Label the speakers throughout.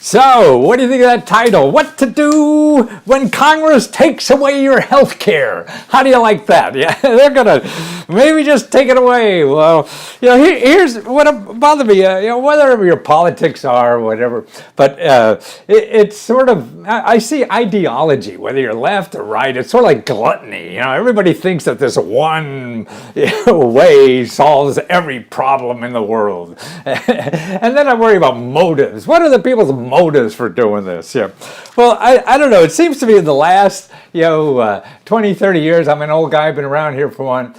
Speaker 1: So, what do you think of that title? What to do when Congress takes away your health care? How do you like that? Yeah, they're gonna maybe just take it away. Well, here's what bothers me. Whatever your politics are, whatever, but it's sort of, I see ideology, whether you're left or right. It's sort of like gluttony. Everybody thinks that this one way solves every problem in the world, and then I worry about motives. What are the people's motives for doing this? Yeah. Well, I don't know. It seems to me in the last 20, 30 years, I'm an old guy, been around here for one.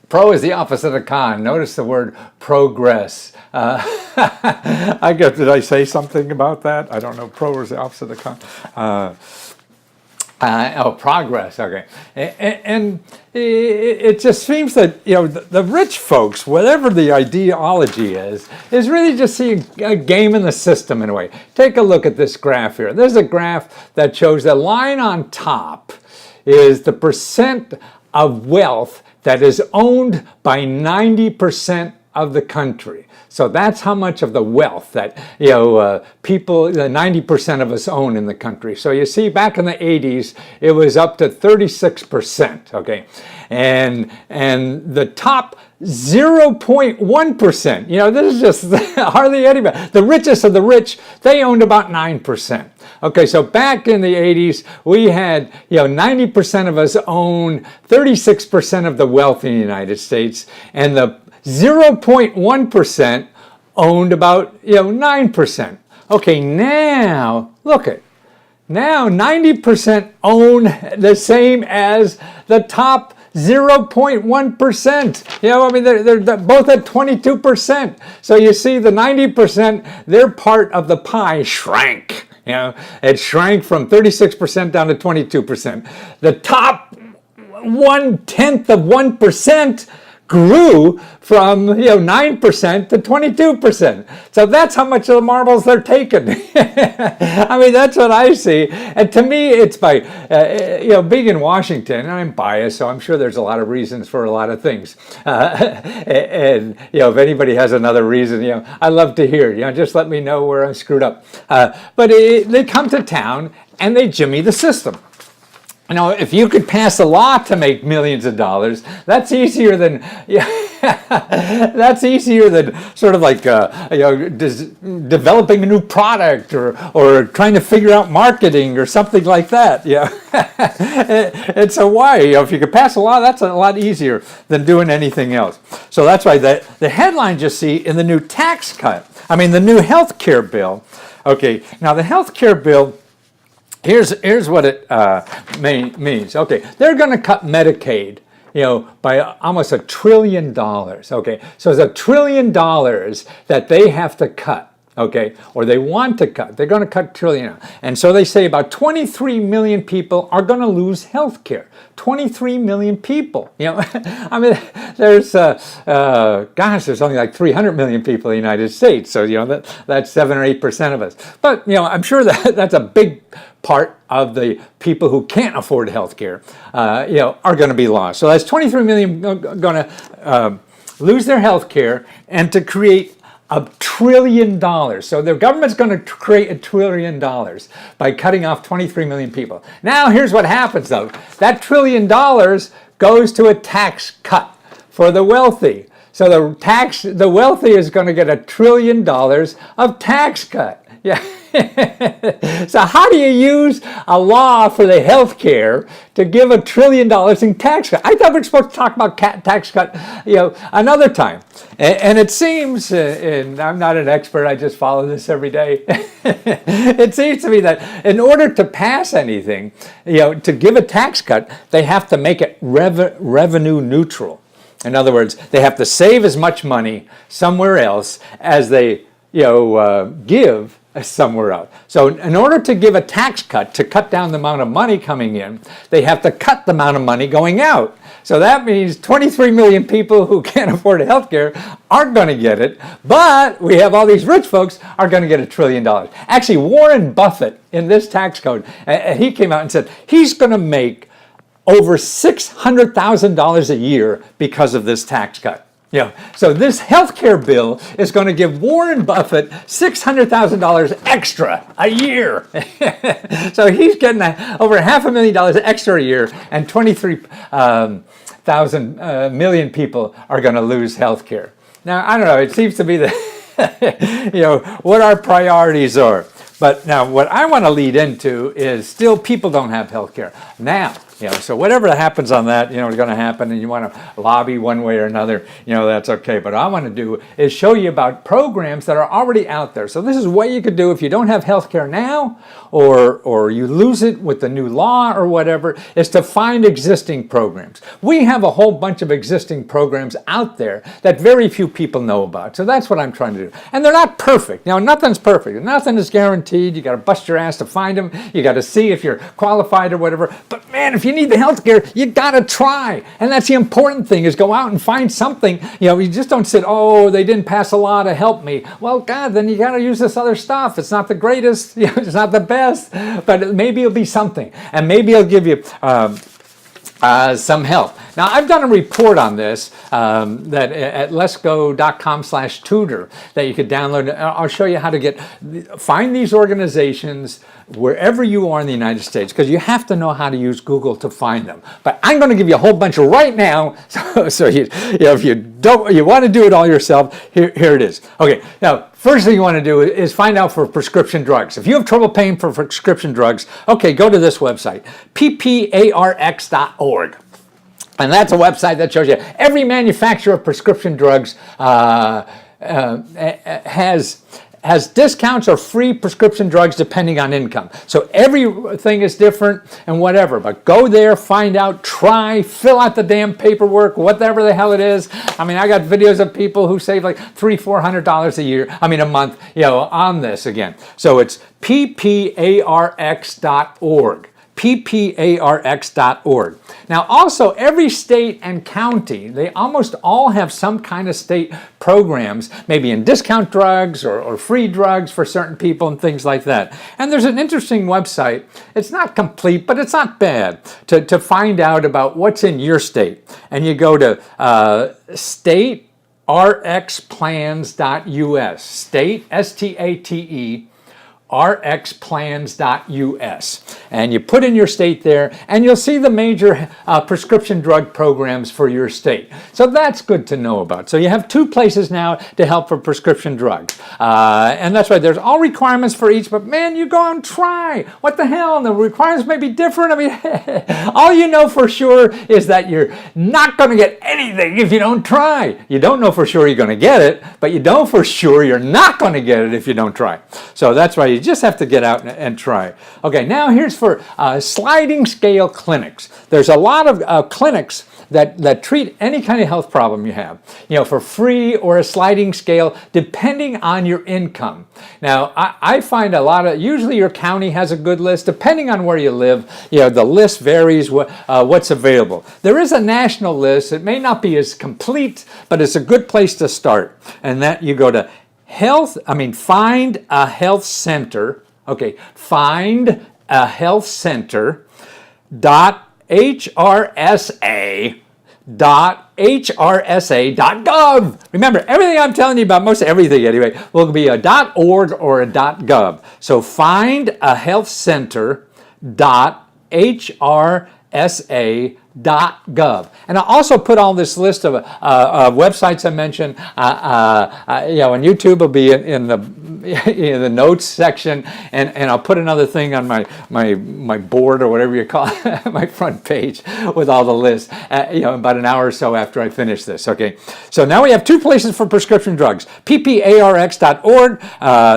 Speaker 1: Pro is the opposite of con. Notice the word progress. I guess, did I say something about that? I don't know. Pro is the opposite of con. Progress. Okay, and it just seems that the rich folks, whatever the ideology is really just seeing a game in the system in a way. Take a look at this graph here. There's a graph that shows the line on top is the percent of wealth that is owned by 90% of the country. So that's how much of the wealth that people, 90% of us own in the country. So you see, back in the 80s, it was up to 36%. Okay, and the top 0.1%. This is just hardly anybody. The richest of the rich, they owned about 9%. Okay, so back in the 80s, we had 90% of us own 36% of the wealth in the United States, and the 0.1% owned about 9%. Okay, now look at now 90% own the same as the top 0.1%. They're both at 22%. So you see, the 90%, their part of the pie shrank. It shrank from 36% down to 22%. The top 1/10 of 1% grew from 9% to 22%. So that's how much of the marbles they're taking. I mean, that's what I see. And to me, it's by being in Washington, and I'm biased, so I'm sure there's a lot of reasons for a lot of things. And if anybody has another reason, I love to hear it. Just let me know where I'm screwed up. But they come to town and they jimmy the system. If you could pass a law to make millions of dollars, that's easier than that's easier than sort of like developing a new product or trying to figure out marketing or something like that. And so why? If you could pass a law, that's a lot easier than doing anything else. So that's why the headlines you see in the new tax cut. The new health care bill. Okay, now the health care bill. Here's what it means. Okay, they're going to cut Medicaid, by almost $1 trillion. Okay, so it's $1 trillion that they have to cut. Okay, or they want to cut. They're going to cut $1 trillion, and so they say about 23 million people are going to lose health care. 23 million people. There's there's only like 300 million people in the United States, so that's 7 or 8% of us. But I'm sure that's a big part of the people who can't afford health care, are going to be lost. So that's 23 million going to lose their health care, and to create $1 trillion. So the government's going to create $1 trillion by cutting off 23 million people. Now, here's what happens, though. That $1 trillion goes to a tax cut for the wealthy. So the wealthy is going to get $1 trillion of tax cut. Yeah. So how do you use a law for the health care to give $1 trillion in tax cut? I thought we were supposed to talk about tax cut, another time. And it seems, and I'm not an expert, I just follow this every day. It seems to me that in order to pass anything, to give a tax cut, they have to make it revenue neutral. In other words, they have to save as much money somewhere else as they, give somewhere else. So in order to give a tax cut, to cut down the amount of money coming in, they have to cut the amount of money going out. So that means 23 million people who can't afford health care aren't going to get it, but we have all these rich folks are going to get $1 trillion. Actually, Warren Buffett, in this tax code, he came out and said he's going to make over $600,000 a year because of this tax cut. So this healthcare bill is going to give Warren Buffett $600,000 extra a year. So he's getting over $500,000 extra a year, and 23,000 million people are going to lose healthcare. Now, I don't know, it seems to be that, what our priorities are. But now what I want to lead into is still people don't have healthcare. Now, so whatever happens on that, is going to happen, and you want to lobby one way or another, that's okay. But what I want to do is show you about programs that are already out there. So this is what you could do if you don't have health care now, or you lose it with the new law or whatever, is to find existing programs. We have a whole bunch of existing programs out there that very few people know about. So that's what I'm trying to do. And they're not perfect. Nothing's perfect. Nothing is guaranteed. You got to bust your ass to find them. You got to see if you're qualified or whatever. But man, if you need the health care, you got to try. And that's the important thing, is go out and find something. You just don't sit, oh, they didn't pass a law to help me. Well, God, then you got to use this other stuff. It's not the greatest, it's not the best, but maybe it'll be something. And maybe it'll give you some help. Now, I've done a report on this that at lesko.com/tutor that you could download. I'll show you how to find these organizations wherever you are in the United States, because you have to know how to use Google to find them. But I'm going to give you a whole bunch right now, so if you want to do it all yourself, here it is. Okay, now, first thing you want to do is find out for prescription drugs. If you have trouble paying for prescription drugs, okay, go to this website, pparx.org. And that's a website that shows you every manufacturer of prescription drugs has discounts or free prescription drugs depending on income. So everything is different and whatever. But go there, find out, try, fill out the damn paperwork, whatever the hell it is. I mean, I got videos of people who save like $300-400 a month, on this again. So it's pparx.org. pparx.org. Now, also, every state and county, they almost all have some kind of state programs, maybe in discount drugs or free drugs for certain people and things like that. And there's an interesting website. It's not complete, but it's not bad to find out about what's in your state. And you go to staterxplans.us, state, S-T-A-T-E, rxplans.us, and you put in your state there, and you'll see the major prescription drug programs for your state. So that's good to know about. So you have two places now to help for prescription drugs, and that's why there's all requirements for each. But man, you go and try. What the hell? And the requirements may be different. I mean, all you know for sure is that you're not going to get anything if you don't try. You don't know for sure you're going to get it, but you know for sure you're not going to get it if you don't try. So that's why you just have to get out and try. Okay, now here's for sliding scale clinics. There's a lot of clinics that treat any kind of health problem you have, for free or a sliding scale, depending on your income. Now, I find usually your county has a good list, depending on where you live, the list varies what's available. There is a national list. It may not be as complete, but it's a good place to start. And that you go to find a health center. Okay, find a health center .hrsa.gov. Remember, everything I'm telling you about, most everything anyway, will be a .org or a .gov. So find a health center .hrsa.gov. And I'll also put all this list of websites I mentioned. And YouTube will be in the notes section, and I'll put another thing on my board or whatever you call it, my front page with all the lists. About an hour or so after I finish this. Okay, so now we have two places for prescription drugs: pparx.org,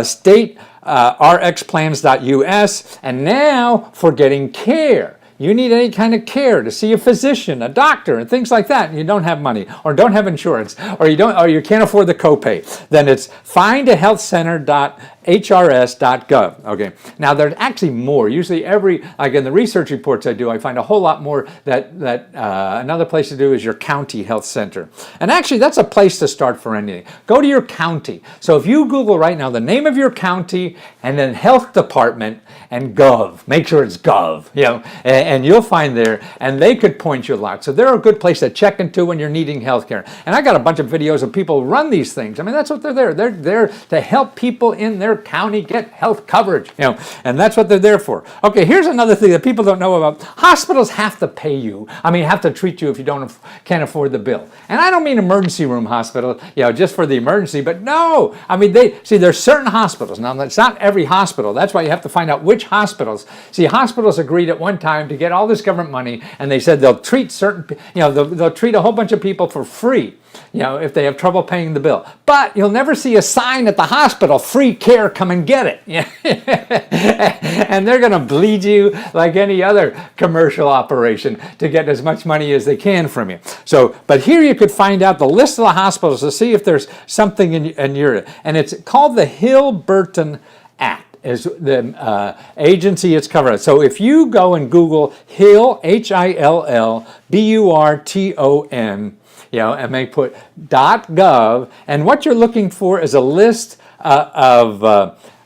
Speaker 1: state rxplans.us, and now for getting care. You need any kind of care to see a physician, a doctor, and things like that, and you don't have money, or don't have insurance, or you can't afford the copay, then it's findahealthcenter.hrsa.gov. hrs.gov. Okay. Now there's actually more. Usually like in the research reports I do, I find a whole lot more that another place to do is your county health center. And actually that's a place to start for anything. Go to your county. So if you Google right now the name of your county and then health department and gov, make sure it's gov, and you'll find there, and they could point you a lot. So they're a good place to check into when you're needing health care. And I got a bunch of videos of people who run these things. I mean, that's what they're there. They're there to help people in their county get health coverage, and that's what they're there for. Okay, here's another thing that people don't know about. Hospitals have to pay you. I mean, have to treat you if you can't afford the bill. And I don't mean emergency room hospital, just for the emergency, but no. I mean, there's certain hospitals. Now, that's not every hospital. That's why you have to find out which hospitals. See, hospitals agreed at one time to get all this government money, and they said they'll treat they'll treat a whole bunch of people for free, if they have trouble paying the bill. But you'll never see a sign at the hospital, free care, come and get it. And they're going to bleed you like any other commercial operation to get as much money as they can from you. So, but here you could find out the list of the hospitals to see if there's something in your, and it's called the Hill-Burton Act is the agency it's covered. So if you go and Google Hill, HILLBURTON, and may put .gov, and what you're looking for is a list of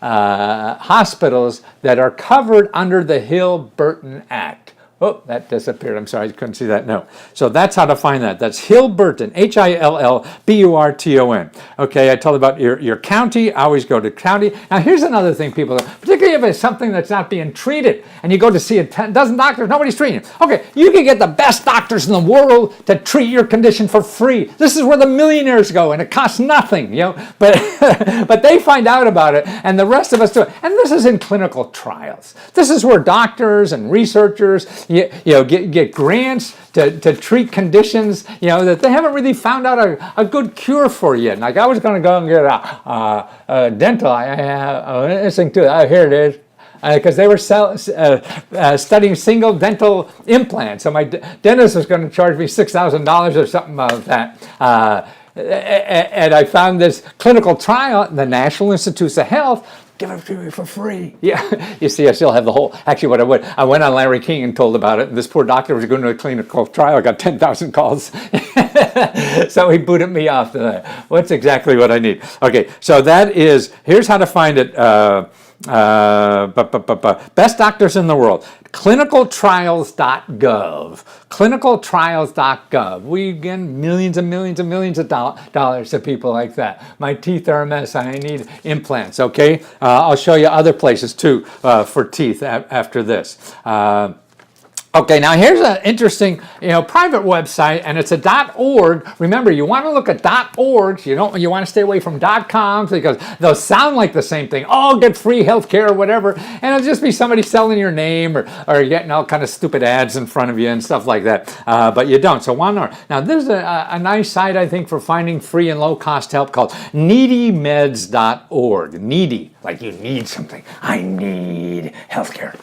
Speaker 1: hospitals that are covered under the Hill-Burton Act. Oh, that disappeared. I'm sorry, I couldn't see that. No. So that's how to find that. That's Hill-Burton, HILLBURTON. Okay, I told about your county. I always go to county. Now, here's another thing people do, particularly if it's something that's not being treated and you go to see a dozen doctors, nobody's treating it. Okay, you can get the best doctors in the world to treat your condition for free. This is where the millionaires go, and it costs nothing, but but they find out about it, and the rest of us do it. And this is in clinical trials. This is where doctors and researchers get grants to treat conditions that they haven't really found out a good cure for yet. Like I was going to go and get a dental. I have interesting too. Here it is. Because they were studying single dental implants. So my dentist was going to charge me $6,000 or something like that. And I found this clinical trial, the National Institutes of Health, give it to me for free. Yeah, you see, I still have the whole, actually what I went on Larry King and told about it, and this poor doctor was going to a clinical trial. I got 10,000 calls. So he booted me off to that. What's exactly what I need? Okay, so here's how to find it. Best doctors in the world. Clinicaltrials.gov. Clinicaltrials.gov. We get millions and millions and millions of dollars to people like that. My teeth are a mess. I need implants. Okay, I'll show you other places too for teeth after this. Okay, now here's an interesting, private website, and it's a .org. Remember, you want to look at .orgs. You want to stay away from .coms because they'll sound like the same thing. Oh, get free healthcare or whatever, and it'll just be somebody selling your name or getting all kind of stupid ads in front of you and stuff like that. But you don't. So now this is a nice site, I think, for finding free and low-cost help called needymeds.org. Needy, like you need something. I need healthcare.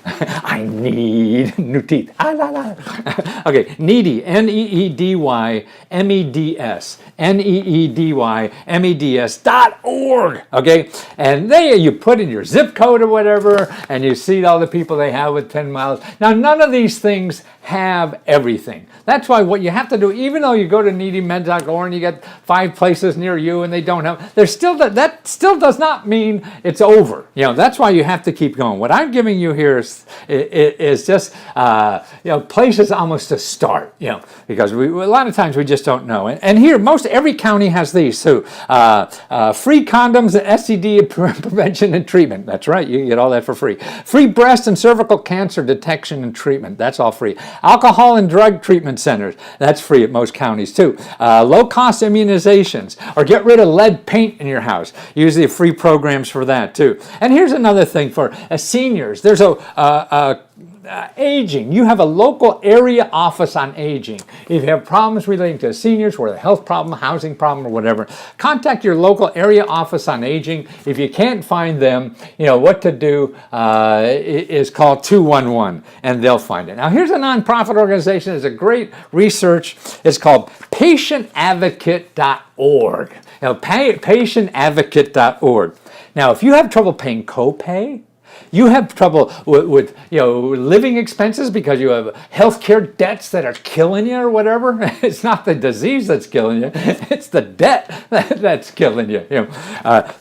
Speaker 1: I need new teeth. Okay, needy, NEEDYMEDS, NEEDYMEDS.org. Okay, and you put in your zip code or whatever, and you see all the people they have with 10 miles. Now, none of these things have everything. That's why what you have to do, even though you go to needymeds.org and you get 5 places near you and they don't have, that still does not mean it's over. That's why you have to keep going. What I'm giving you here is just places almost to start. Because a lot of times we just don't know. And here, every county has these too. Free condoms and STD prevention and treatment. That's right, you can get all that for free. Free breast and cervical cancer detection and treatment. That's all free. Alcohol and drug treatment centers. That's free at most counties too. Low-cost immunizations, or get rid of lead paint in your house. Usually free programs for that too. And here's another thing for seniors. There's a aging. You have a local area office on aging. If you have problems relating to seniors, or a health problem, housing problem, or whatever, contact your local area office on aging. If you can't find them, what to do is call 211 and they'll find it. Now here's a nonprofit organization. It's a great research. It's called patientadvocate.org. Patientadvocate.org. Now if you have trouble paying copay, you have trouble with living expenses because you have healthcare debts that are killing you or whatever. It's not the disease that's killing you; it's the debt that's killing you.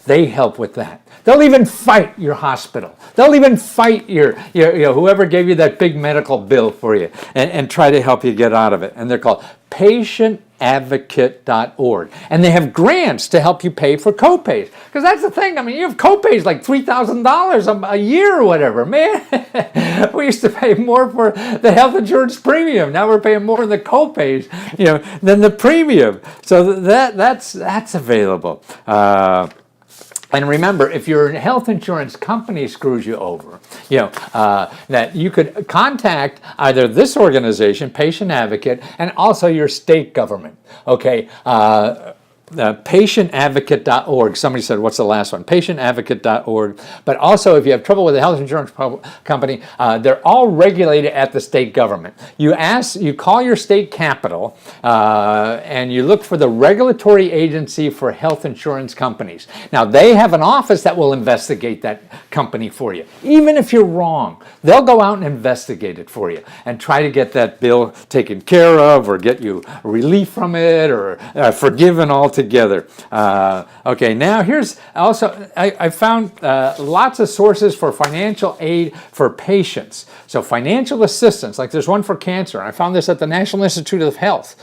Speaker 1: They help with that. They'll even fight your hospital. They'll even fight your whoever gave you that big medical bill for you and try to help you get out of it. And they're called patientadvocate.org. And they have grants to help you pay for copays. Because that's the thing. I mean, you have copays like $3,000 a year or whatever. Man, we used to pay more for the health insurance premium. Now we're paying more in the copays, than the premium. So that's available. And remember, if your health insurance company screws you over, that you could contact either this organization, Patient Advocate, and also your state government. Okay. Patientadvocate.org. Somebody said, what's the last one? Patientadvocate.org. But also, if you have trouble with a health insurance company, they're all regulated at the state government. You call your state capital, and you look for the regulatory agency for health insurance companies. Now, they have an office that will investigate that company for you. Even if you're wrong, they'll go out and investigate it for you and try to get that bill taken care of or get you relief from it or forgiven altogether. Okay, now here's also, I found lots of sources for financial aid for patients. So financial assistance, like there's one for cancer. I found this at the National Institute of Health,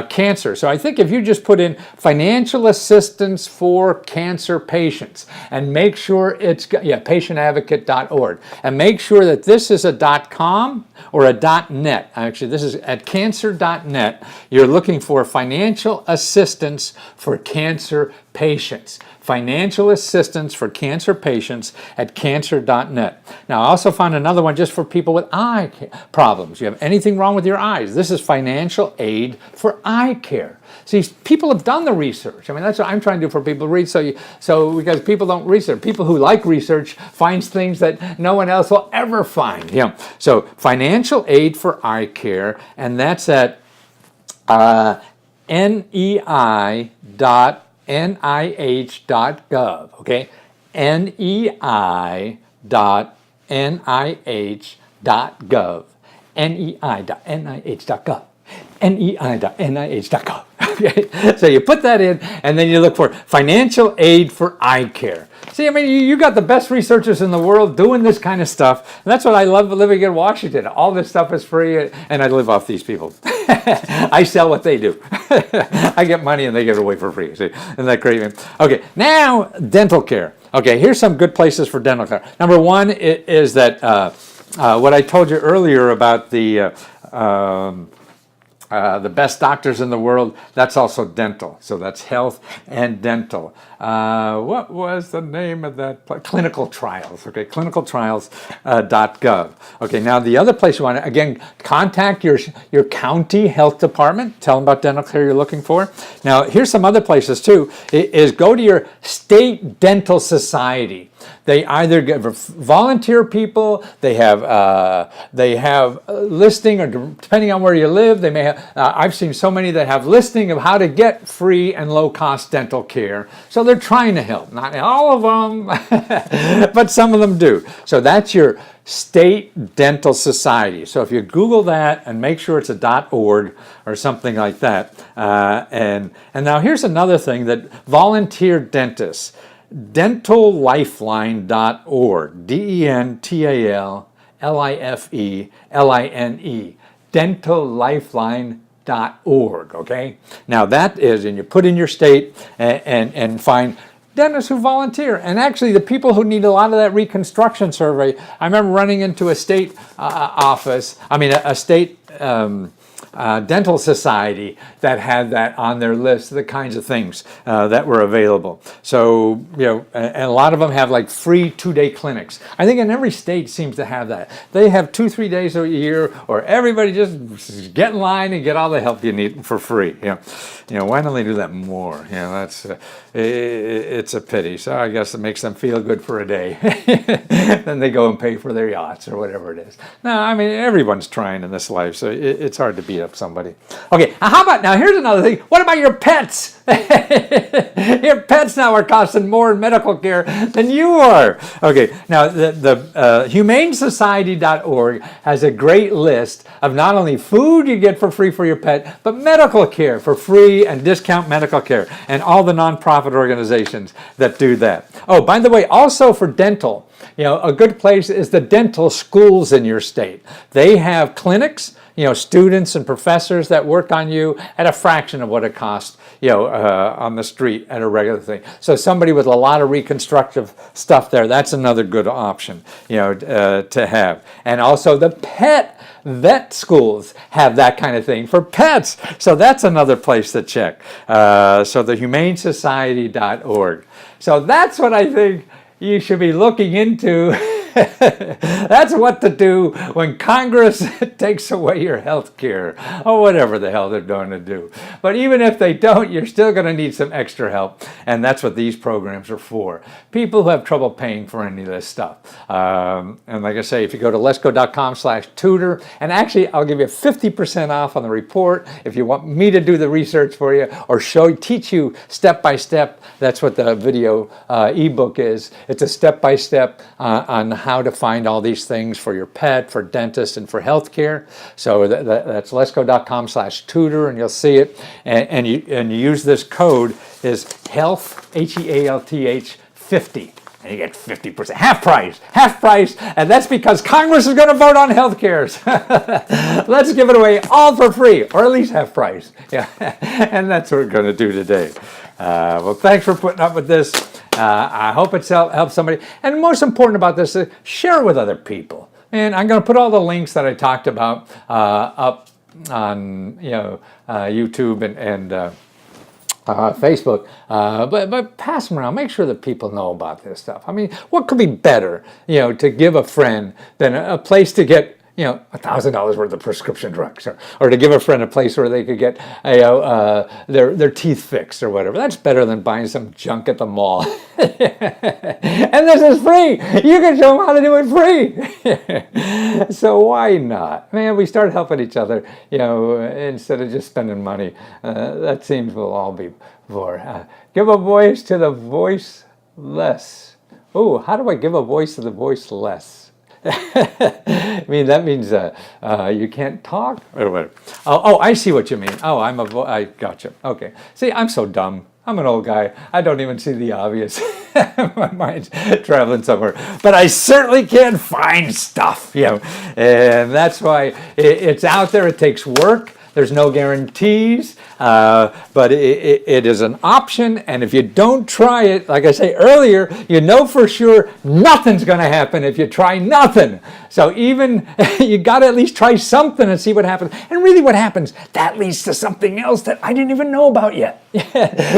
Speaker 1: cancer. So I think if you just put in financial assistance for cancer patients and make sure it's, patientadvocate.org, and make sure that this is a .com or a .net. Actually, this is at cancer.net. You're looking for financial assistance for cancer patients. Financial assistance for cancer patients at cancer.net. Now, I also found another one just for people with eye problems. You have anything wrong with your eyes? This is financial aid for eye care. See, people have done the research. I mean, that's what I'm trying to do for people to read. So because people don't research, people who like research finds things that no one else will ever find. So financial aid for eye care, and that's at nei.nih.gov, okay? nei.nih.gov, nei.nih.gov, nei.nih.gov. Okay, so you put that in, and then you look for financial aid for eye care. See, I mean, you got the best researchers in the world doing this kind of stuff. And that's what I love living in Washington. All this stuff is free, and I live off these people. I sell what they do. I get money, and they give it away for free. See, isn't that great? Okay, now dental care. Okay, here's some good places for dental care. Number one is that what I told you earlier about the best doctors in the world, that's also dental. So that's health and dental. What was the name of that place? Clinical Trials. Okay, clinicaltrials.gov. Okay, now the other place you want to, again, contact your county health department. Tell them about dental care you're looking for. Now, here's some other places too, is go to your state dental society. They either give volunteer people, they have listing, or depending on where you live, they may have, I've seen so many that have listing of how to get free and low-cost dental care. So they're trying to help. Not all of them, but some of them do. So that's your state dental society. So if you Google that and make sure it's a .org or something like that. And now here's another thing, that volunteer dentists. Dentallifeline.org, DENTALLIFELINE, dentallifeline.org, okay? Now that is, and you put in your state and find dentists who volunteer. And actually the people who need a lot of that reconstruction survey, I remember running into a state office, a state dental society that had that on their list, the kinds of things that were available. So, and a lot of them have like free 2-day clinics. I think in every state seems to have that. They have 2-3 days a year, or everybody just get in line and get all the help you need for free. Why don't they do that more? That's it's a pity. So I guess it makes them feel good for a day. Then they go and pay for their yachts or whatever it is. No, I mean, everyone's trying in this life, so it's hard to beat up somebody. Okay, how about, now here's another thing. What about your pets? Your pets now are costing more in medical care than you are. Okay, now the humanesociety.org has a great list of not only food you get for free for your pet, but medical care for free and discount medical care, and all the nonprofit organizations that do that. Oh, by the way, also for dental, a good place is the dental schools in your state. They have clinics, students and professors that work on you at a fraction of what it costs, on the street at a regular thing. So somebody with a lot of reconstructive stuff there, that's another good option, to have. And also the pet vet schools have that kind of thing for pets. So that's another place to check. So the humanesociety.org. So that's what I think you should be looking into. That's what to do when Congress takes away your health care, or whatever the hell they're going to do. But even if they don't, you're still going to need some extra help, and that's what these programs are for. People who have trouble paying for any of this stuff. And like I say, if you go to lesko.com/tutor, and actually I'll give you 50% off on the report if you want me to do the research for you, or teach you step by step. That's what the video ebook is. It's a step-by-step on how to find all these things for your pet, for dentists, and for healthcare. So that's lesko.com/tutor, and you'll see it. And you use this code is HEALTH, HEALTH 50. And you get 50%, half price, and that's because Congress is going to vote on health care. Let's give it away all for free, or at least half price. Yeah, and that's what we're going to do today. Well, thanks for putting up with this. I hope it's helped somebody. And most important about this is share it with other people. And I'm going to put all the links that I talked about up on YouTube and Facebook, but pass them around. Make sure that people know about this stuff. I mean, what could be better, to give a friend than a place to get, $1,000 worth of prescription drugs, or to give a friend a place where they could get, their teeth fixed or whatever. That's better than buying some junk at the mall. And this is free. You can show them how to do it free. So why not? Man, we start helping each other, instead of just spending money. That seems we'll all be for. Give a voice to the voiceless. Oh, how do I give a voice to the voiceless? I mean, that means you can't talk or whatever. Oh, I see what you mean. Oh, I gotcha. Okay. See, I'm so dumb. I'm an old guy. I don't even see the obvious. My mind's traveling somewhere. But I certainly can find stuff, and that's why it's out there. It takes work. There's no guarantees, but it is an option, and if you don't try it, like I say earlier, you know for sure nothing's going to happen if you try nothing. So even you got to at least try something and see what happens. And really what happens, that leads to something else that I didn't even know about yet.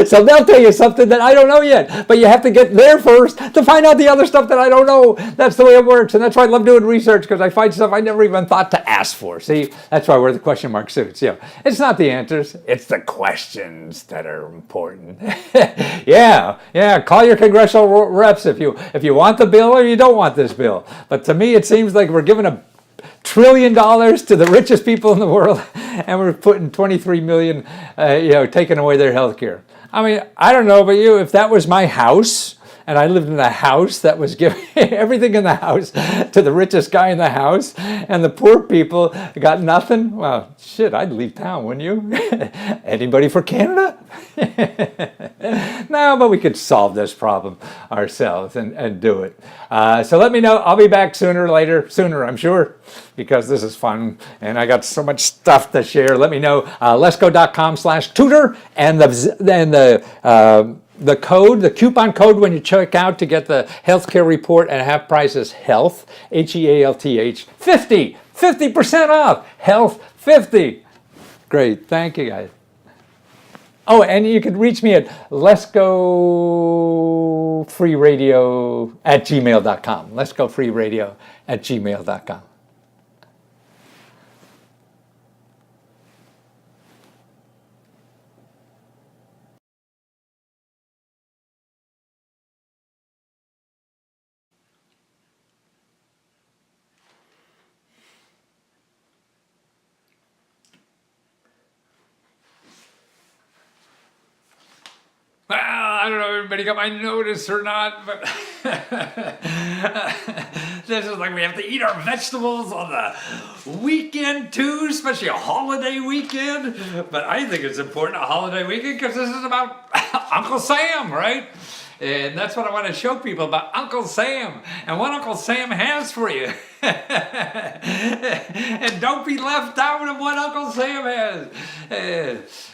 Speaker 1: So they'll tell you something that I don't know yet, but you have to get there first to find out the other stuff that I don't know. That's the way it works, and that's why I love doing research, because I find stuff I never even thought to ask for. See, that's why we're the question mark suits. It's not the answers, it's the questions that are important. Yeah, call your congressional reps if you want the bill or you don't want this bill. But to me, it seems like we're giving $1 trillion to the richest people in the world, and we're putting 23 million, taking away their health care. I mean, I don't know about you, if that was my house, and I lived in a house that was giving everything in the house to the richest guy in the house, and the poor people got nothing, well, shit, I'd leave town, wouldn't you? Anybody for Canada? No, but we could solve this problem ourselves and do it. So let me know. I'll be back sooner or later. Sooner, I'm sure, because this is fun, and I got so much stuff to share. Let me know. Lesko.com/tutor, and the code, the coupon code when you check out to get the healthcare report at half price is HEALTH, HEALTH 50% off. HEALTH 50. Great. Thank you, guys. Oh, and you can reach me at lescofreeradio@gmail.com. Lescofreeradio@gmail.com. Well, I don't know if everybody got my notice or not, but this is like we have to eat our vegetables on the weekend too, especially a holiday weekend. But I think it's important a holiday weekend because this is about Uncle Sam, right? And that's what I want to show people about Uncle Sam and what Uncle Sam has for you. And don't be left out of what Uncle Sam has.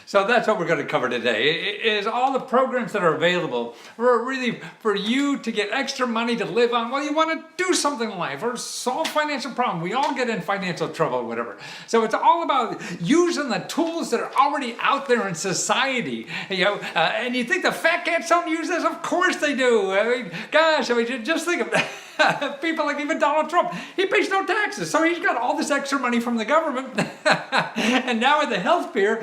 Speaker 1: So that's what we're going to cover today, is all the programs that are available for really for you to get extra money to live on. Well, you want to do something in life or solve financial problems. We all get in financial trouble or whatever. So it's all about using the tools that are already out there in society. And you think the fat cats don't use this? Of course they do. Gosh, just think of people like even Donald Trump. He pays no taxes, so he's got all this extra money from the government. And now with the healthcare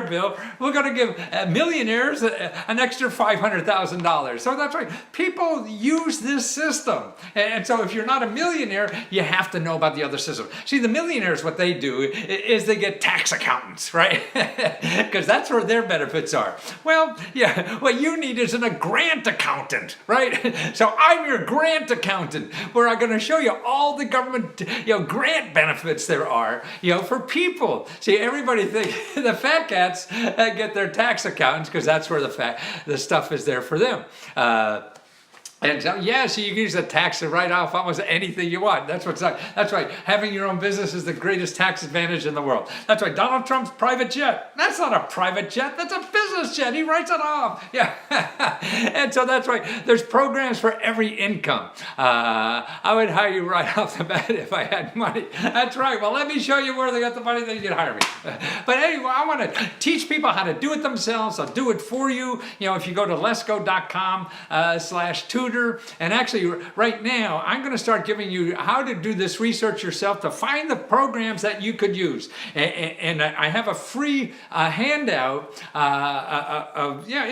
Speaker 1: bill, we're going to give millionaires an extra $500,000. So that's right. People use this system, and so if you're not a millionaire, you have to know about the other system. See, the millionaires, what they do is they get tax accountants, right? Because that's where their benefits are. Well, yeah, what you need is a grant accountant, right? So I'm your grant accountant, where I'm going to show you all the government, grant benefits there are, for people. See, everybody thinks the fat cats get their tax accountants because that's where the stuff is there for them. And so, so you can use the tax to write off almost anything you want. That's right. Having your own business is the greatest tax advantage in the world. That's right. Donald Trump's private jet. That's not a private jet. That's a business jet. He writes it off. Yeah. And so that's right. There's programs for every income. I would hire you right off the bat if I had money. That's right. Well, let me show you where they got the money. Then you can hire me. But anyway, I want to teach people how to do it themselves. I'll do it for you. If you go to lesko.com/tutor. And actually, right now, I'm going to start giving you how to do this research yourself to find the programs that you could use. And I have a free handout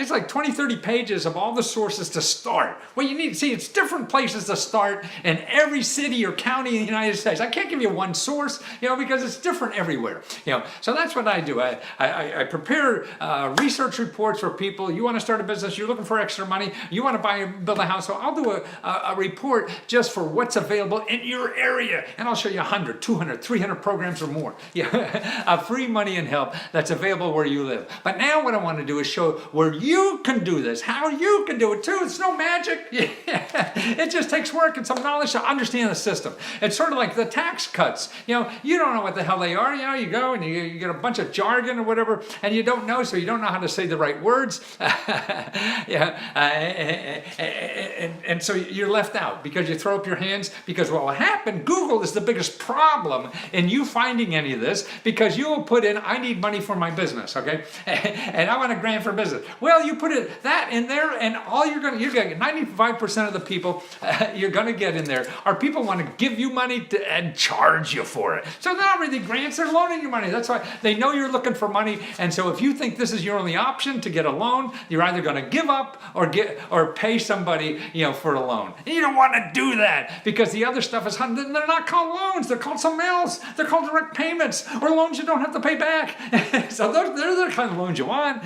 Speaker 1: it's like 20, 30 pages of all the sources to start. Well, you need to see, it's different places to start in every city or county in the United States. I can't give you one source, because it's different everywhere. So that's what I do. I prepare research reports for people. You want to start a business, you're looking for extra money, you want to build a house. So I'll do a report just for what's available in your area. And I'll show you 100, 200, 300 programs or more. Free money and help that's available where you live. But now what I want to do is show where you can do this, how you can do it too. It's no magic. It just takes work and some knowledge to understand the system. It's sort of like the tax cuts. You don't know what the hell they are. You go and you get a bunch of jargon or whatever, and you don't know, so you don't know how to say the right words. And so you're left out because you throw up your hands, because what will happen, Google is the biggest problem in you finding any of this, because you will put in, I need money for my business, okay? And I want a grant for business. Well, you put that in there, and all you're going to get 95% of the people you're going to get in there are people want to give you money and charge you for it. So they're not really grants, they're loaning you money. That's why they know you're looking for money. And so if you think this is your only option to get a loan, you're either going to give up or pay somebody, for a loan. And you don't want to do that, because the other stuff is, they're not called loans, they're called something else. They're called direct payments, or loans you don't have to pay back. So they're the kind of loans you want.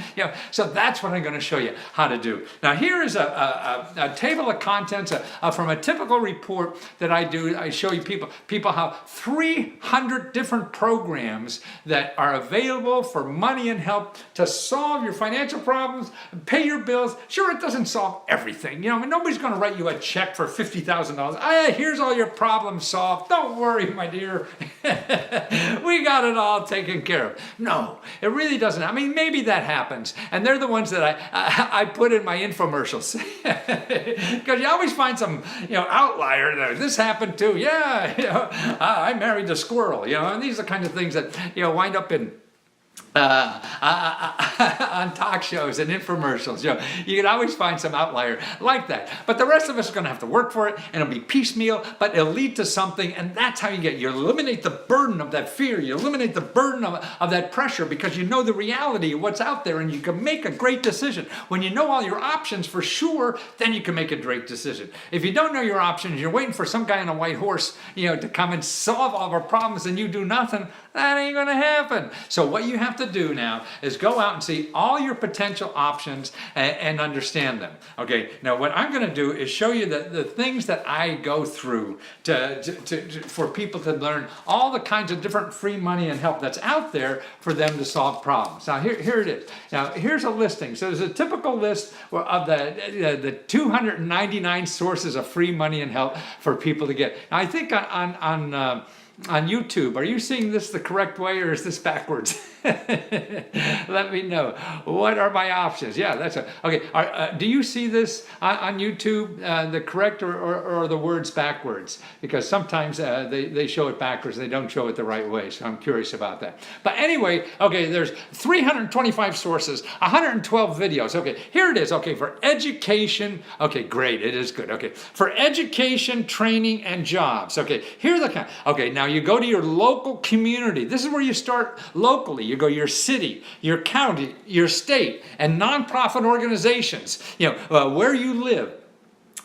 Speaker 1: So that's what I'm going to show you how to do. Now here is a table of contents from a typical report that I do. I show you people how 300 different programs that are available for money and help to solve your financial problems, pay your bills. Sure, it doesn't solve everything. Nobody's going to write you a check for $50,000. Here's all your problems solved. Don't worry, my dear. We got it all taken care of. No, it really doesn't. I mean, maybe that happens. And they're the ones that I put in my infomercials. Because you always find some, outlier there. This happened too. Yeah, I married a squirrel, and these are the kind of things that, wind up in on talk shows and infomercials. You can always find some outlier like that. But the rest of us are going to have to work for it, and it'll be piecemeal, but it'll lead to something, and that's how you eliminate the burden of that fear. You eliminate the burden of that pressure because you know the reality of what's out there, and you can make a great decision. When you know all your options for sure, then you can make a great decision. If you don't know your options, you're waiting for some guy on a white horse, to come and solve all of our problems, and you do nothing, that ain't going to happen. So what you have to do now is go out and see all your potential options and understand them. Okay, now what I'm going to do is show you the things that I go through for people to learn all the kinds of different free money and help that's out there for them to solve problems. Now here it is. Now here's a listing. So there's a typical list of the 299 sources of free money and help for people to get. Now I think on YouTube, are you seeing this the correct way or is this backwards? Let me know. What are my options? Yeah, that's okay. Do you see this on YouTube, the correct or the words backwards? Because sometimes they show it backwards. They don't show it the right way. So I'm curious about that. But anyway, okay, there's 325 sources, 112 videos. Okay, here it is. Okay, for education. Okay, great. It is good. Okay, for education, training, and jobs. Okay, here are the kind. Okay, now you go to your local community. This is where you start locally. You go your city, your county, your state, and nonprofit organizations, where you live.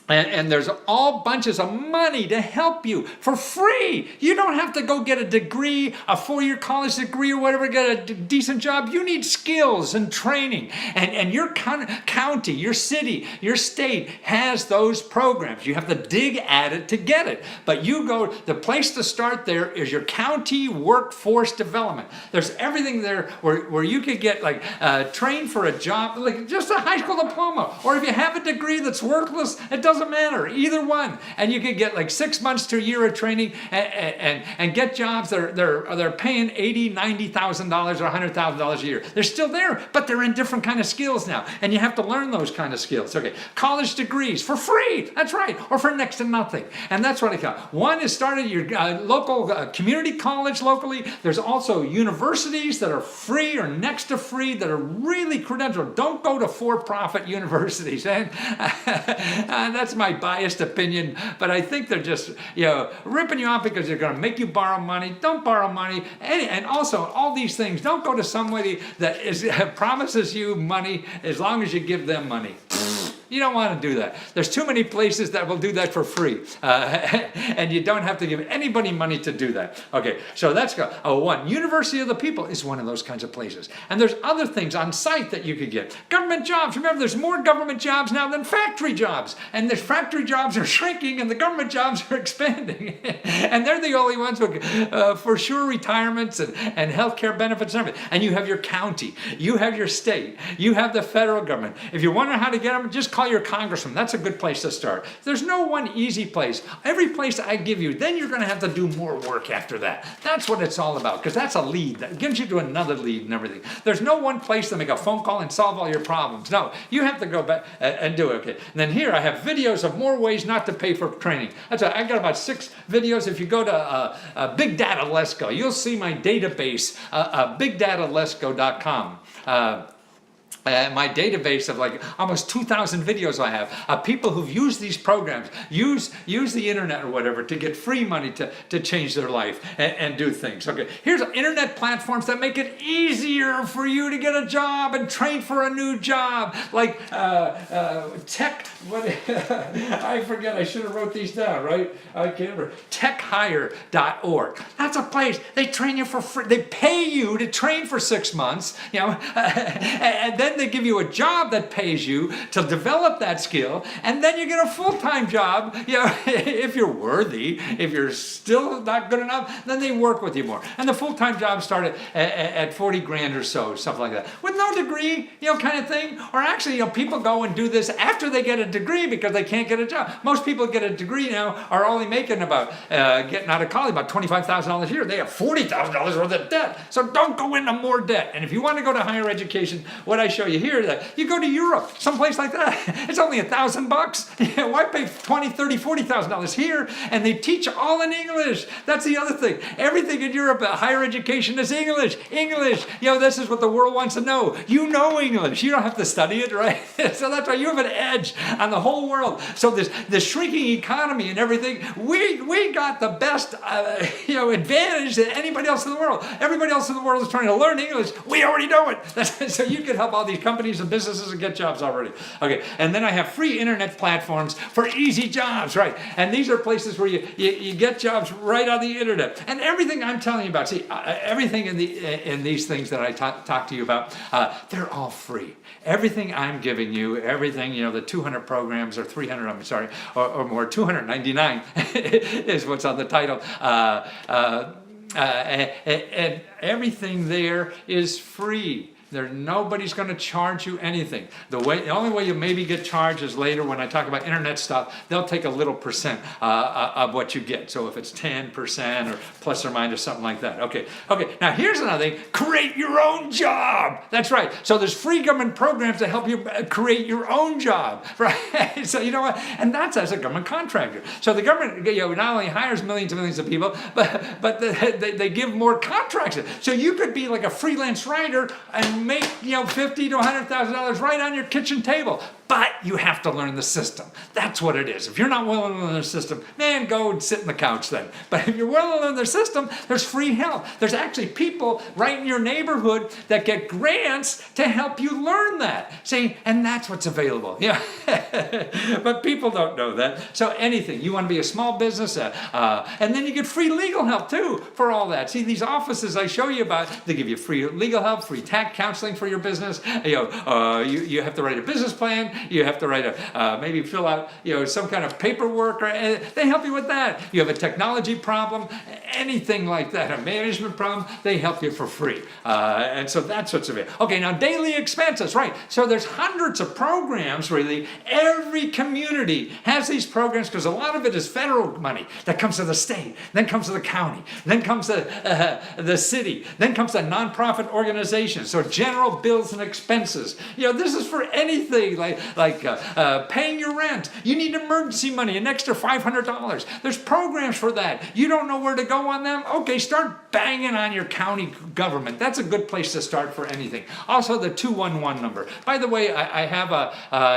Speaker 1: And there's all bunches of money to help you for free. You don't have to go get a degree, a 4-year college degree or whatever, get a decent job. You need skills and training. And your county, your city, your state has those programs. You have to dig at it to get it. But the place to start there is your county workforce development. There's everything there where you could get trained for a job, like just a high school diploma. Or if you have a degree that's worthless, it doesn't matter, either one, and you could get 6 months to a year of training and get jobs that they're paying $80,000, $90,000 or $100,000 a year. They're still there, but they're in different kind of skills now, and you have to learn those kind of skills. Okay, college degrees for free, that's right, or for next to nothing, and that's what I got. One is started your local community college locally. There's also universities that are free or next to free that are really credentialed. Don't go to for-profit universities, and that's my biased opinion, but I think they're just ripping you off because they're going to make you borrow money. Don't borrow money, and also all these things. Don't go to somebody that promises you money as long as you give them money. You don't want to do that. There's too many places that will do that for free. And you don't have to give anybody money to do that. Okay, so that's good. One, University of the People is one of those kinds of places. And there's other things on site that you could get. Government jobs. Remember, there's more government jobs now than factory jobs. And the factory jobs are shrinking and the government jobs are expanding. And they're the only ones with, for sure, retirements and health care benefits and everything. And you have your county. You have your state. You have the federal government. If you wonder how to get them, just call your congressman. That's a good place to start. There's no one easy place. Every place I give you, then you're going to have to do more work after that. That's what it's all about, because that's a lead. That gives you to another lead and everything. There's no one place to make a phone call and solve all your problems. No, you have to go back and do it. Okay. And then here I have videos of more ways not to pay for training. I got about 6 videos. If you go to Big Data Lesko, you'll see my database, bigdatalesko.com. My database of almost 2,000 videos I have of people who've used these programs, use the internet or whatever to get free money to change their life and do things. Okay, here's internet platforms that make it easier for you to get a job and train for a new job, like tech. What I forget. I should have wrote these down. Right? I can't remember. Techhire.org. That's a place they train you for free. They pay you to train for 6 months. And then they give you a job that pays you to develop that skill, and then you get a full-time job. If you're worthy. If you're still not good enough, then they work with you more. And the full-time jobs start at 40 grand or so, stuff like that, with no degree, kind of thing. Or actually, people go and do this after they get a degree because they can't get a job. Most people get a degree now are only making about getting out of college about $25,000 a year. They have $40,000 worth of debt. So don't go into more debt. And if you want to go to higher education, what I show show you here that you go to Europe, someplace like that, it's only $1,000. Why pay $20,000, $30,000, $40,000 here? And they teach all in English. That's the other thing. Everything in Europe, higher education is English. English. This is what the world wants to know. You know English. You don't have to study it, right? So that's why you have an edge on the whole world. So this shrinking economy and everything, we got the best advantage than anybody else in the world. Everybody else in the world is trying to learn English. We already know it. So you can help all these companies and businesses and get jobs already. Okay, and then I have free internet platforms for easy jobs, right? And these are places where you get jobs right on the internet. And everything I'm telling you about, see, everything in these things that I talk to you about, they're all free. Everything I'm giving you, everything, the 200 programs or 300, I'm sorry, or more, 299 is what's on the title. And everything there is free. Nobody's going to charge you anything. The only way you maybe get charged is later when I talk about internet stuff. They'll take a little percent of what you get. So if it's 10% or plus or minus something like that. Okay. Now here's another thing. Create your own job. That's right. So there's free government programs to help you create your own job. Right. So you know what? And that's as a government contractor. So the government not only hires millions and millions of people, but they give more contracts. So you could be like a freelance writer and make $50,000 to $100,000 right on your kitchen table. But you have to learn the system. That's what it is. If you're not willing to learn the system, man, go and sit on the couch then. But if you're willing to learn the system, there's free help. There's actually people right in your neighborhood that get grants to help you learn that. See, and that's what's available. Yeah. But people don't know that. So anything, you want to be a small business, and then you get free legal help too for all that. See, these offices I show you about, they give you free legal help, free tax counseling for your business. You have to write a business plan. You have to write maybe fill out, some kind of paperwork, or they help you with that. You have a technology problem, anything like that, a management problem, they help you for free. And so that's what's available. Okay, now daily expenses, right? So there's hundreds of programs, really. Every community has these programs because a lot of it is federal money that comes to the state, then comes to the county, then comes to the city, then comes to nonprofit organizations. So general bills and expenses. This is for anything like paying your rent. You need emergency money, an extra $500. There's programs for that. You don't know where to go on them? Okay, start banging on your county government. That's a good place to start for anything. Also, the 211 number. By the way, I have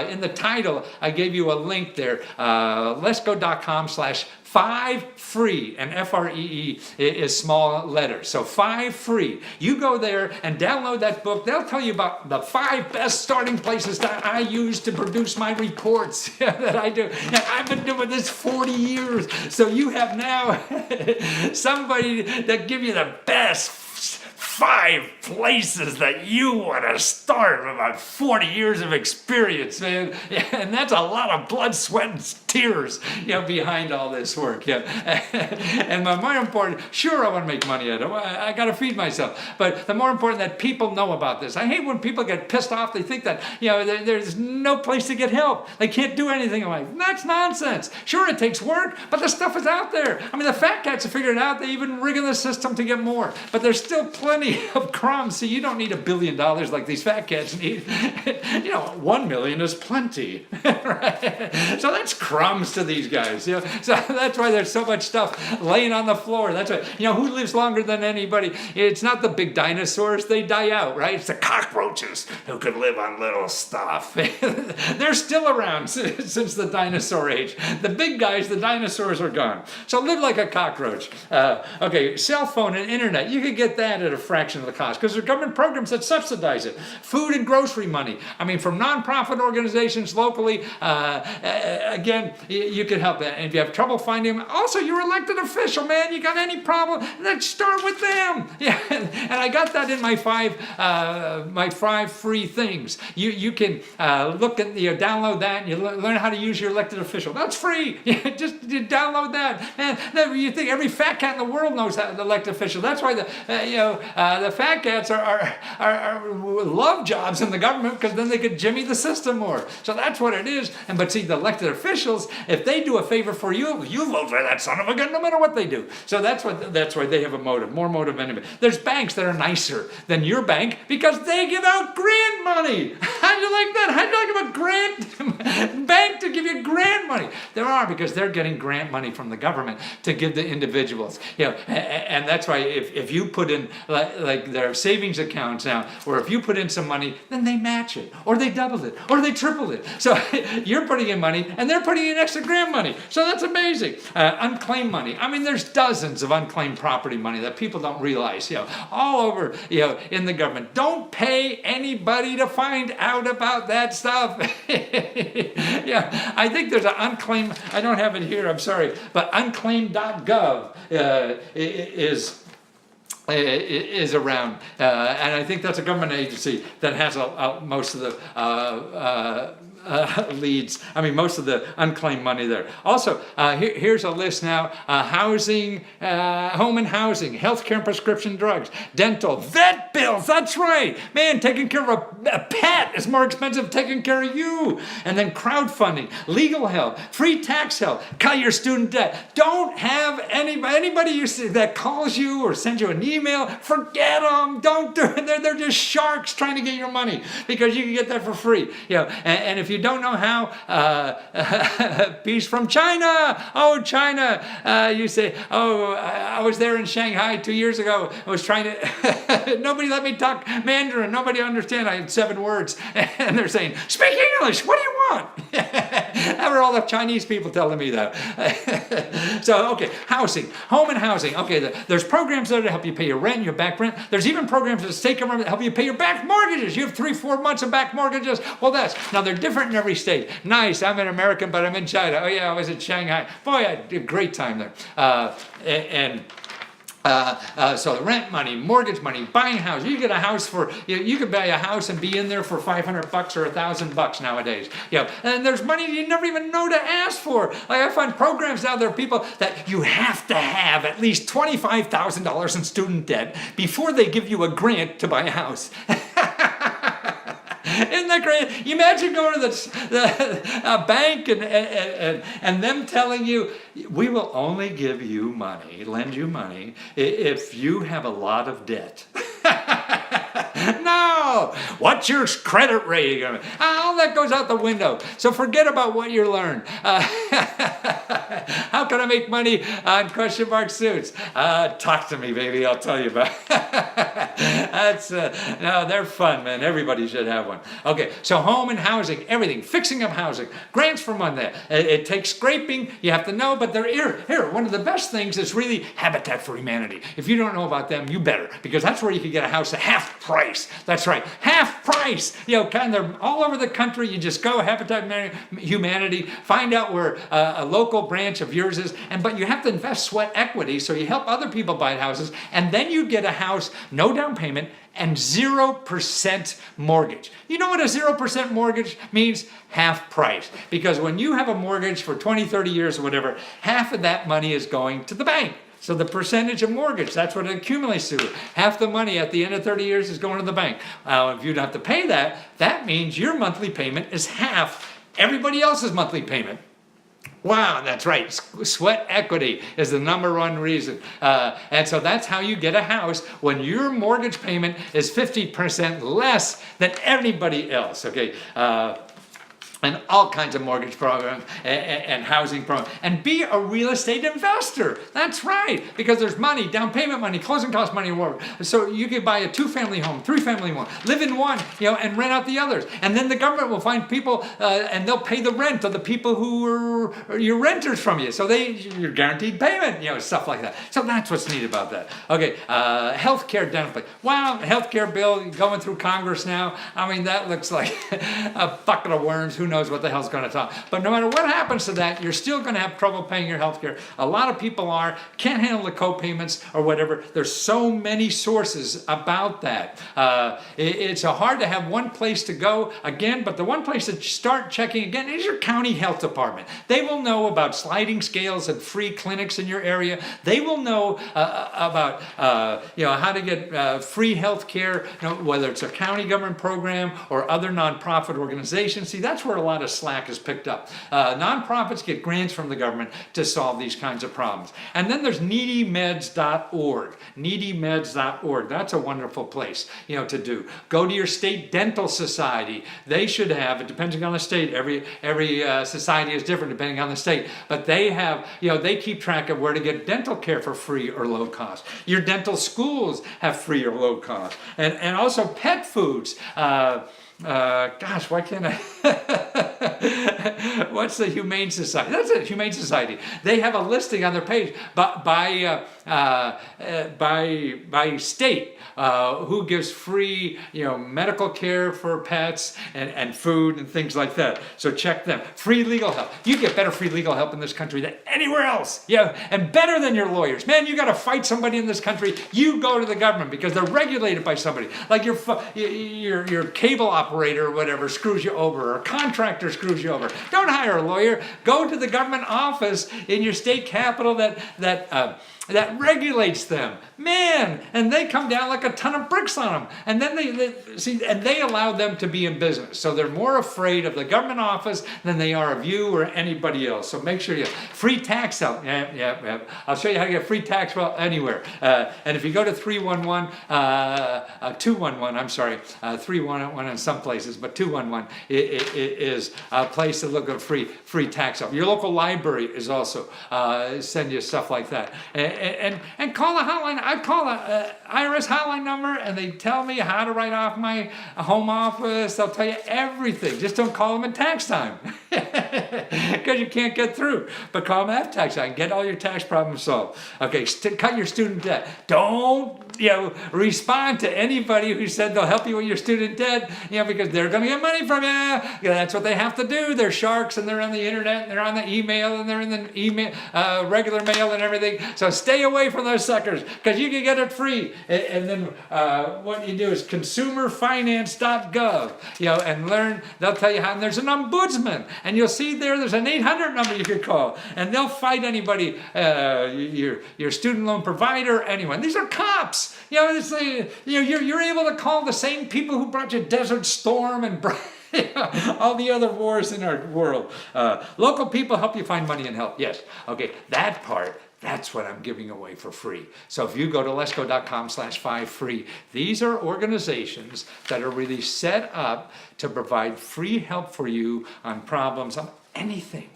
Speaker 1: in the title, I gave you a link there, lesko.com/5free, and FREE is small letters. So 5 free. You go there and download that book. They'll tell you about the 5 best starting places that I use to produce my reports that I do. And I've been doing this 40 years. So you have now somebody that give you the best 5 places that you want to start with about 40 years of experience, man. And that's a lot of blood, sweat, and tears, behind all this work. Yeah. And the more important, sure, I want to make money at it. I got to feed myself. But the more important that people know about this. I hate when people get pissed off. They think that, there's no place to get help. They can't do anything in life. That's nonsense. Sure, it takes work, but the stuff is out there. I mean, the fat cats have figured it out. They even rig in the system to get more. But there's still plenty of crumbs. See, you don't need $1 billion like these fat cats need. 1 million is plenty. Right? So that's crumbs to these guys. So that's why there's so much stuff laying on the floor. That's why, who lives longer than anybody? It's not the big dinosaurs. They die out, right? It's the cockroaches who could live on little stuff. They're still around since the dinosaur age. The big guys, the dinosaurs are gone. So live like a cockroach. Okay, cell phone and internet. You could get that at a fraction of the cost because there are government programs that subsidize it. Food and grocery money. I mean, from nonprofit organizations locally, again, you can help that. And if you have trouble finding them, also your elected official, man, you got any problem, let's start with them. Yeah, and I got that in my 5 free things. You can look at, download that, and you learn how to use your elected official. That's free. Just download that. And you think every fat cat in the world knows how the elected official. That's why The fat cats love jobs in the government because then they could jimmy the system more. So that's what it is. But see, the elected officials, if they do a favor for you, you vote for that son of a gun no matter what they do. So that's why they have a motive, more motive than anybody. There's banks that are nicer than your bank because they give out grant money. How'd you like that? How'd you like a grant bank to give you grant money? There are, because they're getting grant money from the government to give to individuals. And that's why if you put in like their savings accounts now, or if you put in some money, then they match it, or they doubled it, or they tripled it. So you're putting in money, and they're putting in extra grant money. So that's amazing. Unclaimed money. I mean, there's dozens of unclaimed property money that people don't realize. All over, in the government. Don't pay anybody to find out about that stuff. I think there's an unclaimed. I don't have it here. I'm sorry, but unclaimed.gov is around, and I think that's a government agency that has most of the leads. I mean, most of the unclaimed money there. Also, here's a list now: housing, home and housing, healthcare and prescription drugs, dental, vet bills. That's right, man. Taking care of a pet is more expensive than taking care of you. And then crowdfunding, legal help, free tax help, cut your student debt. Don't have anybody you see that calls you or sends you an email. Forget them. Don't do it. They're just sharks trying to get your money because you can get that for free. And if you don't know how, peace from China. Oh, China. You say, oh, I was there in Shanghai 2 years ago. I was trying to, nobody let me talk Mandarin. Nobody understand. I had 7 words. And they're saying, speak English. What do you want? That were all the Chinese people telling me that. So, okay, housing, home and housing. Okay, there's programs there to help you pay your rent, your back rent. There's even programs at the state government that help you pay your back mortgages. You have 3-4 months of back mortgages. Well, now they're different in every state. Nice, I'm an American, but I'm in China. Oh yeah, I was in Shanghai. Boy, I had a great time there. So the rent money, mortgage money, buying a house. You get a house for, you could buy a house and be in there for $500 or $1,000 nowadays. And there's money you never even know to ask for. Like I find programs out there, people that you have to have at least $25,000 in student debt before they give you a grant to buy a house. Isn't that great? You imagine going to the bank and them telling you, we will only give you money, lend you money, if you have a lot of debt. No! What's your credit rating? All that goes out the window. So forget about what you learned. How can I make money on question mark suits? Talk to me, baby. I'll tell you about it. No, they're fun, man. Everybody should have one. Okay, so home and housing, everything. Fixing up housing. Grants from on there. It takes scraping. You have to know, but they're here. One of the best things is really Habitat for Humanity. If you don't know about them, you better, because that's where you can get a house at half price. That's right, half price. Kind of all over the country. You just go Habitat Humanity, find out where a local branch of yours is, but you have to invest sweat equity, so you help other people buy houses, and then you get a house, no down payment, and 0% mortgage. You know what a 0% mortgage means? Half price. Because when you have a mortgage for 20, 30 years or whatever, half of that money is going to the bank. So the percentage of mortgage, that's what it accumulates to. Half the money at the end of 30 years is going to the bank. If you don't have to pay that, that means your monthly payment is half everybody else's monthly payment. Wow, that's right. Sweat equity is the #1 reason. And so that's how you get a house when your mortgage payment is 50% less than anybody else. Okay. And all kinds of mortgage programs and housing programs. And be a real estate investor. That's right. Because there's money, down payment money, closing cost money, whatever. So you can buy a 2-family home, 3-family home, live in one, and rent out the others. And then the government will find people and they'll pay the rent of the people who are your renters from you. So you're guaranteed payment, stuff like that. So that's what's neat about that. Okay, healthcare down payment. Wow, healthcare bill going through Congress now. I mean, that looks like a bucket of worms. Who knows knows what the hell's going to talk. But no matter what happens to that, you're still going to have trouble paying your health care. A lot of people can't handle the co-payments or whatever. There's so many sources about that. It's hard to have one place to go again, but the one place to start checking again is your county health department. They will know about sliding scales and free clinics in your area. They will know about how to get free health care, whether it's a county government program or other nonprofit organizations. See, that's where a lot of slack is picked up. Nonprofits get grants from the government to solve these kinds of problems. And then there's needymeds.org. Needymeds.org. That's a wonderful place, to do. Go to your state dental society. They should have, depending on the state, every society is different depending on the state, but they have, they keep track of where to get dental care for free or low cost. Your dental schools have free or low cost. And also pet foods. Gosh, why can't I? What's the Humane Society? That's it, Humane Society. They have a listing on their page by state who gives free, medical care for pets and food and things like that. So check them. Free legal help. You get better free legal help in this country than anywhere else. And better than your lawyers. Man, you got to fight somebody in this country. You go to the government because they're regulated by somebody. Like your cable operator or whatever screws you over, or a contractor screws you over. Don't hire a lawyer. Go to the government office in your state capital that regulates them. Man, and they come down like a ton of bricks on them. And then they allow them to be in business. So they're more afraid of the government office than they are of you or anybody else. So make sure free tax help. Yeah. I'll show you how to get free tax help anywhere. And if you go to 211, 311 in some places, but 211 is a place to look at free tax help. Your local library is also send you stuff like that. And call the hotline. I call the IRS hotline number, and they tell me how to write off my home office. They'll tell you everything. Just don't call them at tax time because you can't get through. But call them at tax time. Get all your tax problems solved. Okay, cut your student debt. Don't respond to anybody who said they'll help you with your student debt, because they're going to get money from you. That's what they have to do. They're sharks, and they're on the internet, and they're on the email, and they're in the email, regular mail and everything. So stay away from those suckers, because you can get it free. And then what you do is consumerfinance.gov, and learn. They'll tell you how. And there's an ombudsman, and you'll see there's an 800 number you could call, and they'll fight anybody, your student loan provider, anyone. These are cops. You're able to call the same people who brought you Desert Storm and all the other wars in our world. Local people help you find money and help. Yes. Okay. That part. That's what I'm giving away for free. So if you go to lesko.com/5free, these are organizations that are really set up to provide free help for you on problems on anything.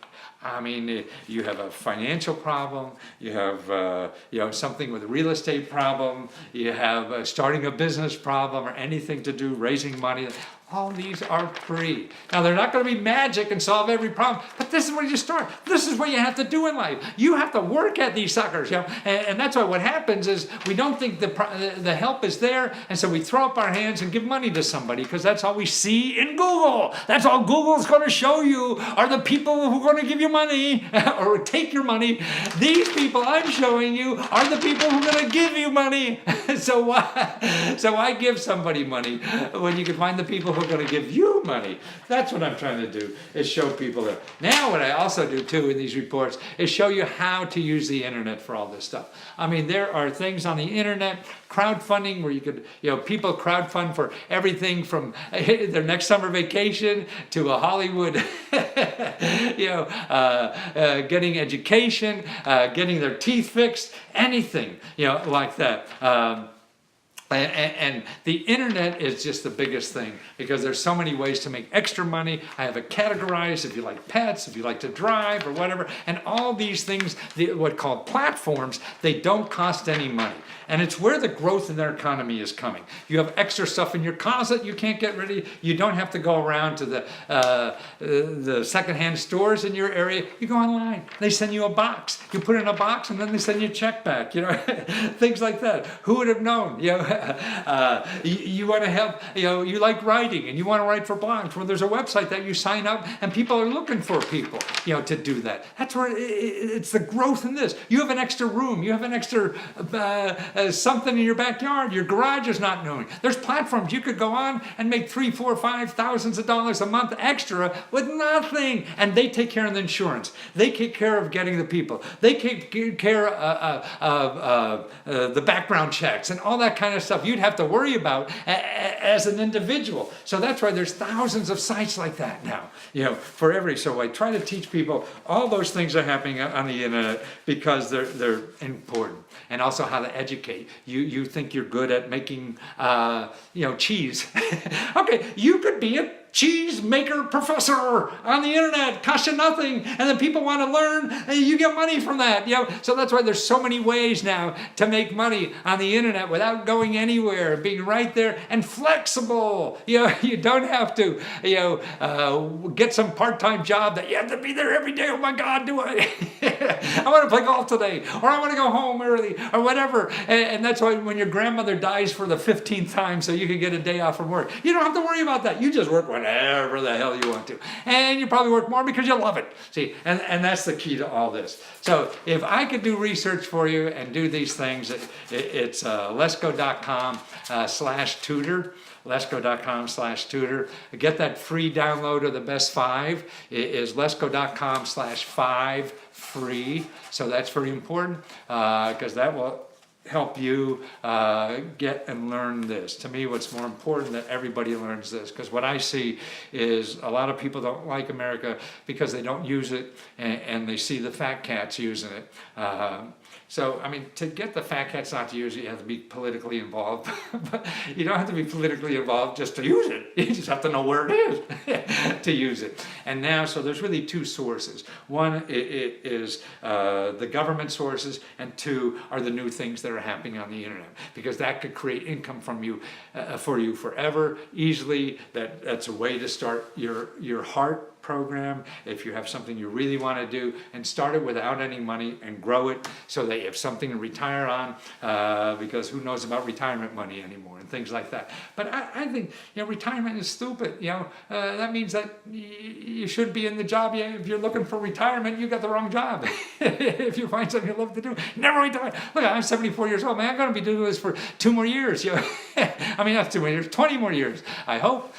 Speaker 1: I mean, you have a financial problem, you have something with a real estate problem, you have starting a business problem, or anything to do raising money. All these are free. Now, they're not going to be magic and solve every problem, but this is where you start. This is what you have to do in life. You have to work at these suckers, and that's why what happens is we don't think the help is there, and so we throw up our hands and give money to somebody because that's all we see in Google. That's all Google's going to show you are the people who are going to give you money or take your money. These people I'm showing you are the people who are going to give you money. So why give somebody money when you can find the people who are going to give you money? That's what I'm trying to do, is show people that. Now what I also do too in these reports is show you how to use the internet for all this stuff. I mean, there are things on the internet, crowdfunding, where you could, people crowdfund for everything from their next summer vacation to a Hollywood, getting education, getting their teeth fixed, anything, like that. And the internet is just the biggest thing because there's so many ways to make extra money. I have it categorized if you like pets, if you like to drive or whatever. And all these things, what called platforms, they don't cost any money. And it's where the growth in their economy is coming. You have extra stuff in your closet you can't get rid of. You don't have to go around to the secondhand stores in your area. You go online. They send you a box. You put it in a box and then they send you a check back. Things like that. Who would have known? You want to help, you like writing and you want to write for blogs. Well, there's a website that you sign up and people are looking for people, to do that. That's where it's the growth in this. You have an extra room. You have an extra something in your backyard. Your garage is not known. There's platforms you could go on and make $3,000, $4,000, $5,000 of dollars a month extra with nothing. And they take care of the insurance. They take care of getting the people. They take care of the background checks and all that kind of stuff you'd have to worry about as an individual. So that's why there's thousands of sites like that now, for every. So I try to teach people all those things are happening on the internet because they're important. And also how to educate. You think you're good at making, cheese. Okay, you could be a cheese maker professor on the internet, costs you nothing, and then people want to learn, and you get money from that. So that's why there's so many ways now to make money on the internet without going anywhere, being right there and flexible. You don't have to, get some part-time job that you have to be there every day. Oh my God, do I? I want to play golf today, or I want to go home early, or whatever. And that's why when your grandmother dies for the 15th time, so you can get a day off from work, you don't have to worry about that. You just work whenever the hell you want to. And you probably work more because you love it. See, and that's the key to all this. So if I could do research for you and do these things, it's lesko.com/tutor. Lesko.com/tutor. Get that free download of the best 5. It is lesko.com/5 free. So that's very important because that will help you get and learn this. To me, what's more important that everybody learns this, because what I see is a lot of people don't like America because they don't use it and they see the fat cats using it. So, to get the fat cats not to use it, you have to be politically involved. But you don't have to be politically involved just to use it. You just have to know where it is to use it. And now, so there's really 2 sources. One is the government sources, and 2 are the new things that are happening on the internet. Because that could create income from you, for you forever, easily. That's a way to start your heart program if you have something you really want to do, and start it without any money and grow it so that you have something to retire on, because who knows about retirement money anymore and things like that. But I think retirement is stupid. That means that you should be in the job. If you're looking for retirement, you got the wrong job. If you find something you love to do, never retire. Look, I'm 74 years old, man. I'm going to be doing this for 2 more years. Not 2 more years, 20 more years. I hope.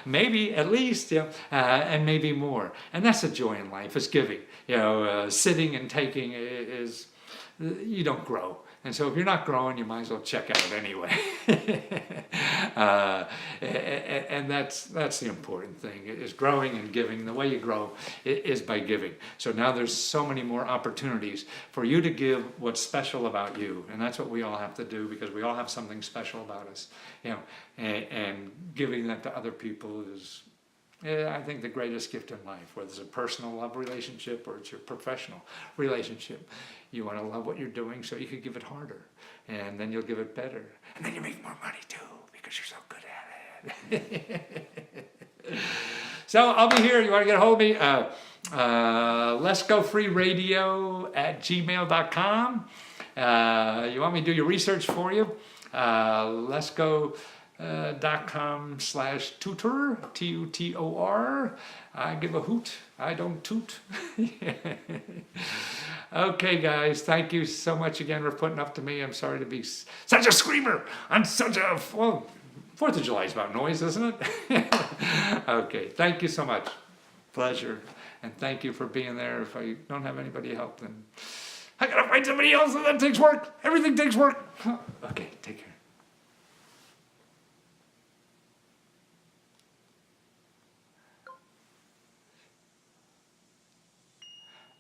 Speaker 1: Maybe at least. And maybe more. And that's the joy in life, is giving. Sitting and taking is, you don't grow. And so if you're not growing, you might as well check out anyway. And that's the important thing, is growing and giving. The way you grow is by giving. So now there's so many more opportunities for you to give what's special about you. And that's what we all have to do, because we all have something special about us. And giving that to other people is, I think, the greatest gift in life, whether it's a personal love relationship or it's your professional relationship. You want to love what you're doing so you can give it harder, and then you'll give it better, and then you make more money too because you're so good at it. So I'll be here. You want to get a hold of me? leskofreeradio@gmail.com. You want me to do your research for you? Lesko.com/tutor, TUTOR. I give a hoot. I don't toot. Okay, guys. Thank you so much again for putting up to me. I'm sorry to be such a screamer. I'm such a... Well, 4th of July is about noise, isn't it? Okay. Thank you so much. Pleasure. And thank you for being there. If I don't have anybody to help, then I gotta find somebody else, and that takes work. Everything takes work. Okay. Take care.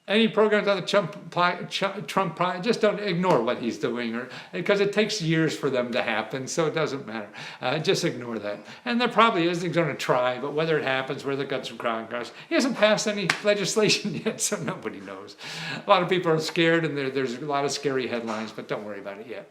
Speaker 1: Any programs on the Trump, just don't ignore what he's doing, because it takes years for them to happen, so it doesn't matter. Just ignore that. And there probably is, he's going to try, but whether it happens, whether it got some progress, he hasn't passed any legislation yet, so nobody knows. A lot of people are scared, and there's a lot of scary headlines, but don't worry about it yet.